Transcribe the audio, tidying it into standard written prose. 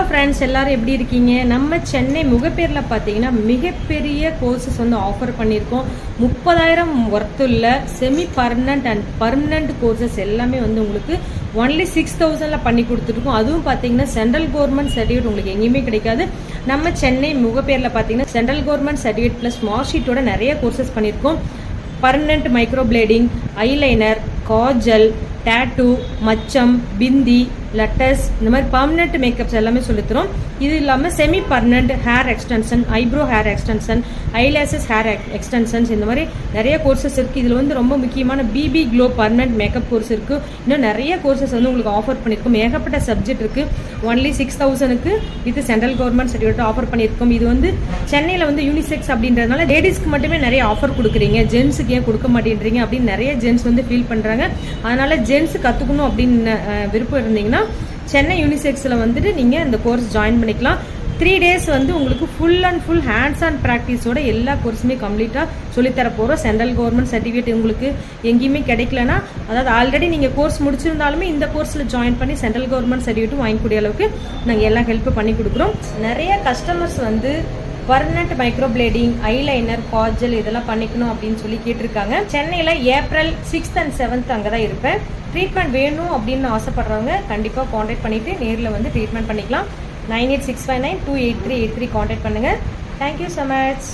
Hello friends, எல்லாரும் எப்படி இருக்கீங்க? நம்ம சென்னை முகப்பேரில் பார்த்தீங்கன்னா மிகப்பெரிய கோர்சஸ் வந்து ஆஃபர் பண்ணியிருக்கோம். 30,000 ஒர்த்துள்ள semi permanent and permanent courses எல்லாமே வந்து உங்களுக்கு ஒன்லி 6,000 பண்ணி கொடுத்துருக்கோம். அதுவும் பார்த்தீங்கன்னா சென்ட்ரல் கவர்மெண்ட் சர்டிஃபிகேட் உங்களுக்கு எங்கேயுமே கிடைக்காது. நம்ம சென்னை முகப்பேரில் பார்த்தீங்கன்னா central government certificate plus mark ஷீட்டோட நிறைய கோர்சஸ் பண்ணியிருக்கோம். Permanent microblading, eyeliner, kajal, tattoo, மச்சம், பிந்தி, லட்டஸ், இந்த மாதிரி பர்மனெண்ட் மேக்கப்ஸ் எல்லாமே சொல்லித்தரோம். இது இல்லாமல் semi permanent hair extension, eyebrow hair extension, eyelashes hair extensions, இந்த மாதிரி நிறைய கோர்சஸ் இருக்குது. இதில் வந்து ரொம்ப முக்கியமான BB glow permanent makeup course இருக்குது. இன்னும் நிறைய கோர்சஸ் வந்து உங்களுக்கு ஆஃபர் பண்ணியிருக்கோம். ஏகப்பட்ட சப்ஜெக்ட் இருக்குது. ஒன்லி 6,000க்கு இது சென்ட்ரல் கவர்மெண்ட் சர்டிஃபிகேட் ஆஃபர் பண்ணியிருக்கோம். இது வந்து சென்னையில் வந்து யூனிசெக்ஸ் அப்படின்றதுனால லேடிஸ்க்கு மட்டுமே நிறைய ஆஃபர் கொடுக்குறீங்க, ஜென்ஸுக்கு ஏன் கொடுக்க மாட்டேன்றீங்க அப்படின்னு நிறைய ஜென்ஸ் வந்து ஃபீல் பண்ணுறாங்க. அதனால ஜென்ஸ் கற்றுக்கணும் அப்படின்னு விருப்பம் இருந்தீங்கன்னா சென்னை யூனிசெக்ஸில் வந்துட்டு நீங்கள் இந்த கோர்ஸ் ஜாயின் பண்ணிக்கலாம். 3 days வந்து உங்களுக்கு full and full hands on ப்ராக்டிஸோட எல்லா கோர்ஸுமே கம்ப்ளீட்டாக சொல்லித்தர போகிறோம். சென்ட்ரல் கவர்மெண்ட் சர்டிஃபிகேட் உங்களுக்கு எங்கேயுமே கிடைக்கலனா, அதாவது ஆல்ரெடி நீங்கள் கோர்ஸ் முடிச்சிருந்தாலுமே இந்த கோர்ஸில் ஜாயின் பண்ணி சென்ட்ரல் கவர்மெண்ட் சர்டிஃபிகேட்டும் வாங்கக்கூடிய அளவுக்கு நாங்கள் எல்லா ஹெல்ப் பண்ணி கொடுக்குறோம். நிறைய கஸ்டமர்ஸ் வந்து permanent micro plating, eyeliner, Kajal இதெல்லாம் பண்ணிக்கணும் அப்படின்னு சொல்லி கேட்டிருக்காங்க. சென்னையில் ஏப்ரல் 6th and 7th அங்கே தான் இருப்பேன். ட்ரீட்மெண்ட் வேணும் அப்படின்னு ஆசைப்படுறவங்க கண்டிப்பாக காண்டாக்ட் பண்ணிவிட்டு நேரில் வந்து ட்ரீட்மெண்ட் பண்ணிக்கலாம். 9865928383 காண்டாக்ட் பண்ணுங்கள். Thank you so much.